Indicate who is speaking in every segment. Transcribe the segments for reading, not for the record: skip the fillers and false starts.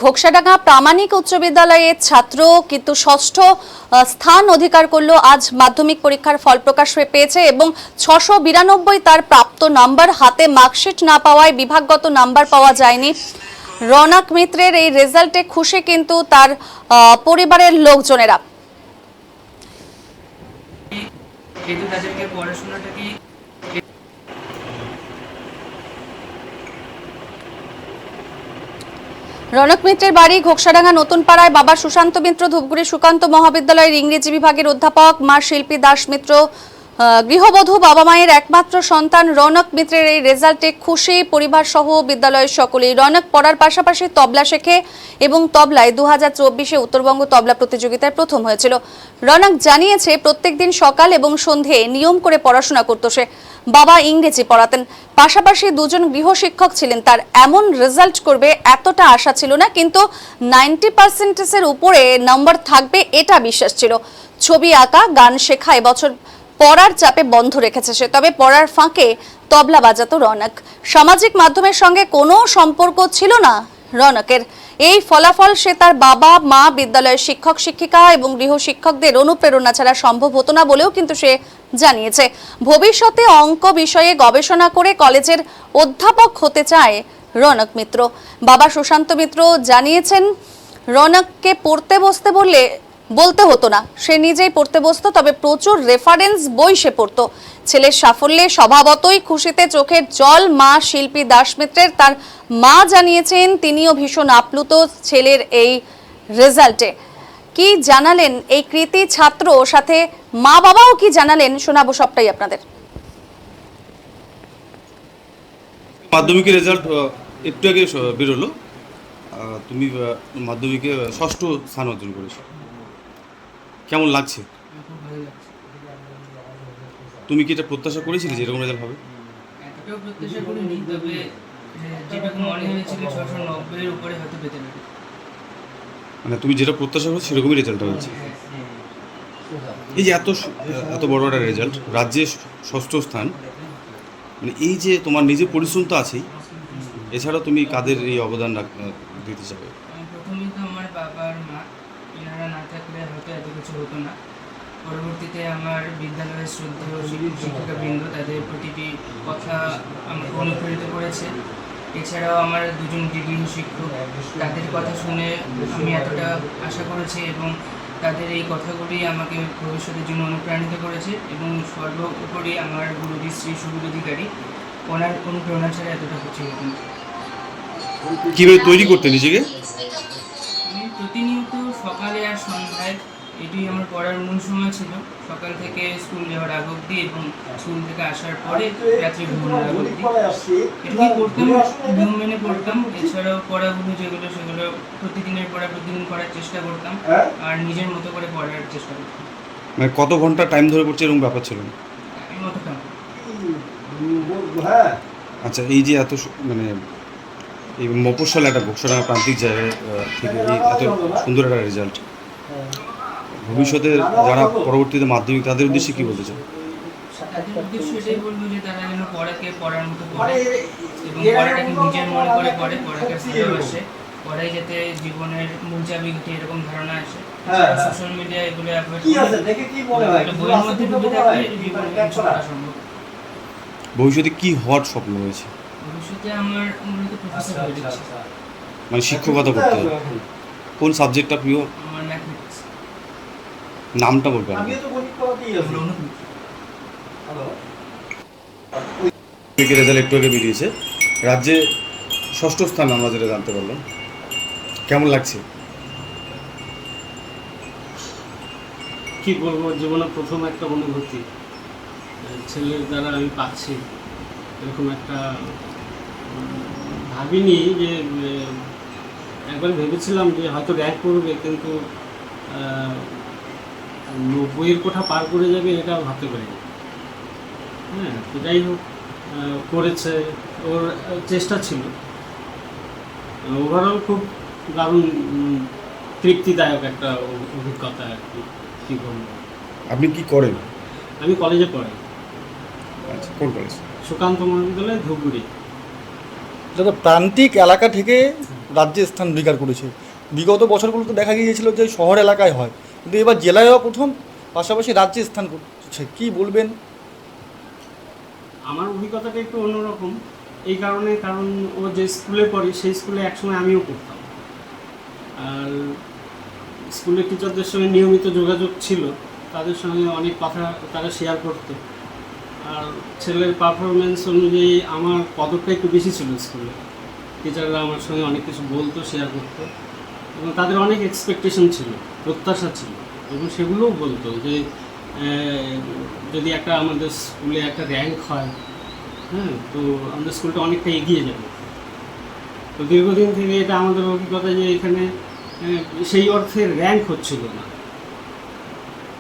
Speaker 1: ঘোকসাডাঙ্গা প্রামাণিক উচ্চ বিদ্যালয়ের ছাত্র কিন্তু ষষ্ঠ স্থান অধিকার করলো। আজ মাধ্যমিক পরীক্ষার ফল প্রকাশ হয়ে পেয়েছে এবং 692 তার প্রাপ্ত নাম্বার। হাতে মার্কশিট না পাওয়ায় বিভাগগত নাম্বার পাওয়া যায়নি। রৌনক মিত্রের এই রেজাল্টে খুশি কিন্তু তার পরিবারের লোকজনেরা। রৌনক মিত্রের বাড়ি ঘোকসাডাঙ্গা নতুন পাড়ায়। বাবা সুশান্ত মিত্র ধূপগুড়ি সুকান্ত মহাবিদ্যালয়ের ইংরেজি বিভাগের অধ্যাপক, মা শিল্পী দাস মিত্র গৃহবধূ। বাবা মায়ের একমাত্র সন্তান রৌনক মিত্রের এই রেজাল্টে খুশি পরিবার সহ বিদ্যালয়ের সকলেই। রৌনক পড়ার পাশাপাশি তবলা শেখে এবং তবলায় 2024-এ উত্তরবঙ্গ তবলা প্রতিযোগিতায় প্রথম হয়েছিল। রৌনক জানিয়েছে প্রত্যেকদিন সকাল এবং সন্ধে নিয়ম করে পড়াশোনা করত সে। বাবা ইংরেজি পড়াতেন, পাশাপাশি দুজন গৃহশিক্ষক ছিলেন। তার এমন রেজাল্ট করবে এতটা আশা ছিল না, কিন্তু 90%-এর উপরে নাম্বার থাকবে এটা বিশ্বাস ছিল। ছবি আঁকা, গান শেখা এবছর পড়ার চাপে বন্ধ রেখেছে সে, তবে পড়ার ফাঁকে তবলা বাজাতো রৌনক। সামাজিক মাধ্যমের সঙ্গে কোনো সম্পর্ক ছিল না রৌনকের। এই ফলাফল সে তার বাবা মা, বিদ্যালয়ের শিক্ষক শিক্ষিকা এবং গৃহশিক্ষকদের অনুপ্রেরণা ছাড়া সম্ভব হতো না বলেও কিন্তু সে জানিয়েছে। ভবিষ্যতে অঙ্ক বিষয়ে গবেষণা করে কলেজের অধ্যাপক হতে চায় রৌনক মিত্র। বাবা সুশান্ত মিত্র জানিয়েছেন রৌনককে পড়তে বসতে বলতে হতো না, সে নিজেই পড়তে বসতো, তবে প্রচুর রেফারেন্স বই সে পড়তো। ছেলের সাফল্যে স্বভাবতই খুশিতে চোখের জল মা শিল্পী দাস মিত্রের। তার মা জানিয়েছেন তিনিও ভীষণ আপ্লুত ছেলের এই রেজাল্টে। কি জানালেন এই কৃতি ছাত্র, সাথে মা বাবাও কি জানালেন, শোনাবো সবটাই আপনাদের।
Speaker 2: মাধ্যমিকের রেজাল্ট একটু আগে বেরোলো। তুমি মাধ্যমিকে ষষ্ঠ স্থান অর্জন করেছো, কেমন লাগছে? তুমি কি এটা প্রত্যাশা করেছিলে যে এরকম রেজাল্ট হবে?
Speaker 3: এতটাও প্রত্যাশা করিনি, তবে যেটুকু মনে হয়েছিল 690 এর উপরে হয়তো পেতে পারি।
Speaker 2: মানে তুমি যেটা প্রত্যাশা করছো সেরকমই রেজাল্ট হয়েছে। এই যে এত বড় একটা রেজাল্ট, রাজ্যে ষষ্ঠ স্থান, মানে এই যে তোমার নিজের পরিশ্রম তো আছেই, এছাড়াও তুমি কাদের এই অবদান দিতে চাবে?
Speaker 3: প্রথমেই তো আমার বাবা আর মা, এনারা না থাকলে হয়তো এত কিছু হতো না। পরবর্তীতে আমার বিদ্যালয়ের শ্রদ্ধেয় শিক্ষিকাবৃন্দ, তাদের প্রতিটি কথা আমাকে অনুপ্রাণিত করেছে। এছাড়াও আমার দুজন গৃহ শিক্ষক, তাদের কথা শুনে আমি এতটা আশা করেছি এবং তাদের এই কথাগুলি আমাকে ভবিষ্যতের জন্য অনুপ্রাণিত করেছে। এবং সর্বোপরি আমার গুরুজি শ্রী সুবীর অধিকারী, ওনার অনুপ্রেরণা ছাড়া এতটা কিছু হতো না।
Speaker 2: কীভাবে তৈরি করতে নিজেকে?
Speaker 3: আমি প্রতিনিয়ত সকালে আর সন্ধ্যায়, এটি আমার পড়ার মূল সময় ছিল। সকাল থেকে স্কুল যাওয়ার আগ অবধি এবং স্কুল থেকে আসার পরে রাত্রি ঘুমানোর আগ অবধি এটি পড়তাম, নিয়ম মেনে পড়তাম। এছাড়াও পড়াগুলো যেগুলো সেগুলো প্রতিদিনের পড়া প্রতিদিন পড়ার চেষ্টা করতাম আর নিজের মতো করে পড়ার চেষ্টা করতাম।
Speaker 2: মানে কত ঘন্টা টাইম ধরে পড়ছে এরকম ব্যাপার ছিল না?
Speaker 3: মতোটা।
Speaker 2: আচ্ছা, এই যে এত মানে এই মফস্বল একটা ঘোকসাডাঙ্গা প্রান্তিক জায়গায় থেকে এই এত সুন্দর একটা রেজাল্ট, ভবিষ্যতে যারা পরবর্তীতে মাধ্যমিক, তাদের উদ্দেশ্যে কী বলতে চাও?
Speaker 3: তাদের উদ্দেশ্যে এটাই বলবো যে তারা যেন পড়াকে পড়ার মতো পড়ে এবং পড়াটাকে নিজের মনে করে পড়ে, পড়াকে ভালোবাসে। পড়াই যাতে জীবনের মূল চাবি ঘটে এরকম ধারণা আসে। সোশ্যাল মিডিয়া এগুলো অ্যাভয়েড করে বইয়ের মধ্যে ডুবে থাকলে জীবনে কিছু করা সম্ভব।
Speaker 2: ভবিষ্যতে কি হওয়ার স্বপ্ন রয়েছে?
Speaker 3: ভবিষ্যতে আমার মূলত প্রফেসর হয়ে যাচ্ছে,
Speaker 2: মানে শিক্ষকতা করতে হবে। কোন সাবজেক্টটা প্রিয়?
Speaker 3: আমার ম্যাথমেটিক্স।
Speaker 2: নামটা বলবেন? রেজাল্ট একটু আগে বেরিয়েছে, রাজ্যে ষষ্ঠ স্থান আমরা যেটা জানতে পারলাম, কেমন লাগছে?
Speaker 4: কি বলবো, জীবনে প্রথম একটা অনুভূতি ছেলের দ্বারা আমি পাচ্ছি। এরকম একটা ভাবিনি যে, একবার ভেবেছিলাম যে হয়তো র্যাঙ্ক করবে, কিন্তু 90-এর কোঠা পার করে যাবে এটা ভাবতে পারিনি। হ্যাঁ, তো যাই হোক, করেছে, ওর চেষ্টা ছিল। ওভারঅল খুব দারুণ তৃপ্তিদায়ক একটা অভিজ্ঞতা আর কি। কী বলবো।
Speaker 2: আপনি কি করেন?
Speaker 4: আমি কলেজে পড়াই।
Speaker 2: আচ্ছা, কোন কলেজ?
Speaker 4: সুকান্ত মহাবিদ্যালয়, ধূপগুড়ি।
Speaker 5: দাদা, প্রান্তিক এলাকা থেকে রাজ্যে স্থান অধিকার করেছে। বিগত বছরগুলোতে দেখা গিয়েছিল যে শহর এলাকায় হয়, কিন্তু এবার জেলায়ও প্রথম, পাশাপাশি রাজ্যে স্থান করছে। কী বলবেন?
Speaker 4: আমার অভিজ্ঞতাটা একটু অন্যরকম এই কারণে, কারণ ও যে স্কুলে পড়ে সেই স্কুলে একসময় আমিও পড়তাম, আর স্কুলের টিচারদের সঙ্গে নিয়মিত যোগাযোগ ছিল, তাদের সঙ্গে অনেক কথা তারা শেয়ার করতো। আর ছেলের পারফরমেন্স অনুযায়ী আমার পদকটা একটু বেশি ছিল স্কুলে, টিচাররা আমার সঙ্গে অনেক কিছু বলতো, শেয়ার করতো, এবং তাদের অনেক এক্সপেকটেশন ছিল, প্রত্যাশা ছিল, এবং সেগুলোও বলতো যে যদি একটা আমাদের স্কুলে একটা র্যাঙ্ক হয়, হ্যাঁ, তো আমাদের স্কুলটা অনেকটা এগিয়ে যাবে। তো দীর্ঘদিন থেকে এটা আমাদের অভিজ্ঞতা যে এখানে সেই অর্থের র্যাঙ্ক হচ্ছিল না।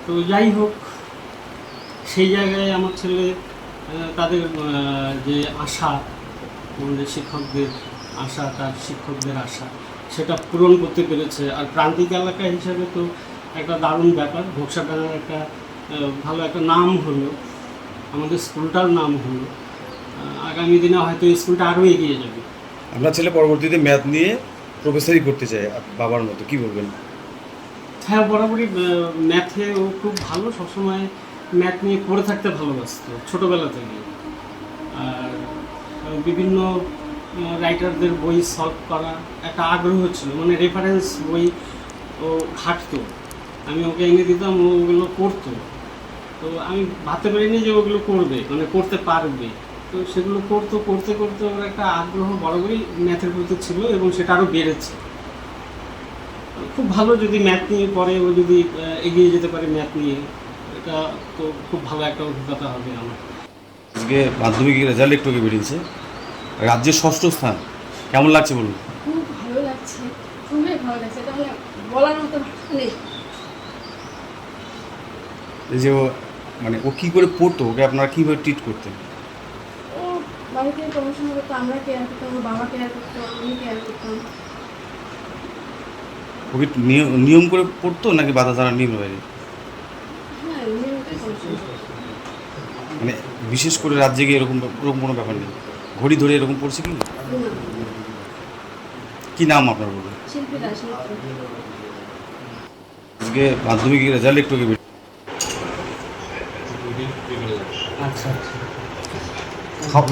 Speaker 4: তো যাই হোক, সেই জায়গায় আমার ছেলে তাদের যে আশা, আমাদের শিক্ষকদের আশা, তার শিক্ষকদের আশা, সেটা পূরণ করতে পেরেছে। আর প্রান্তিক এলাকা হিসাবে তো একটা দারুণ ব্যাপার, ঘোকসাডাঙ্গার একটা ভালো একটা নাম হলো, আমাদের স্কুলটার নাম হলো। আগামী দিনে হয়তো এই স্কুলটা আরও এগিয়ে যাবে।
Speaker 2: আপনার ছেলে পরবর্তীতে ম্যাথ নিয়ে প্রফেসরই করতে চায় বাবার মতো, কি বলবেন?
Speaker 4: হ্যাঁ, বরাবরই ম্যাথে ও খুব ভালো, সবসময় ম্যাথ নিয়ে পড়ে থাকতে ভালোবাসতো ছোটোবেলা থেকে। আর বিভিন্ন রাইটারদের বই সলভ করা একটা আগ্রহ ছিল, মানে রেফারেন্স বই ও ঘাঁটতো, আমি ওকে এনে দিতাম, ও ওগুলো পড়তো। তো আমি ভাবতে পারিনি যে ওগুলো করবে, মানে করতে পারবে। তো সেগুলো করতে করতে ওর একটা আগ্রহ বরাবরই ম্যাথের প্রতি ছিল, এবং সেটা আরও বেড়েছে। খুব ভালো, যদি ম্যাথ নিয়ে পরে ও যদি এগিয়ে যেতে পারে ম্যাথ নিয়ে, এটা তো খুব ভালো একটা অভিজ্ঞতা হবে আমার।
Speaker 2: আজকে মাধ্যমিক রেজাল্ট একটু আগে বেরিয়েছে, রাজ্যের 6ষ্ঠ স্থান, কেমন লাগছে বলুন?
Speaker 6: খুব ভালো লাগছে, খুবই ভালো লাগছে, এটা মানে বলার মতো নেই।
Speaker 2: এই যে মানে ও কী করে পড়তো, ওকে আপনারা কীভাবে ট্রিট করতেন?
Speaker 6: ও বাড়িতে পড়াশোনা করতো, আমরা কেয়ার করতাম, ওর বাবা কেয়ার করতো, আমি কেয়ার করতাম।
Speaker 2: ওকে নিয়ম করে পড়তো নাকি বাধা ছাড়া নিয়মের বাইরে?
Speaker 6: হ্যাঁ, নিয়মিতই পড়াশোনা করতো।
Speaker 2: মানে বিশেষ করে রাজ্যে গিয়ে এরকম কোনো ব্যাপার নেই, ঘড়ি ধরে এরকম পড়ছে কি? কী নাম আপনার বলুন?
Speaker 6: শিল্পী দাস মিত্র।
Speaker 2: আজকে মাধ্যমিক রেজাল্ট একটু আগে বেরিয়েছে,
Speaker 4: আচ্ছা আচ্ছা,
Speaker 7: খাওয়া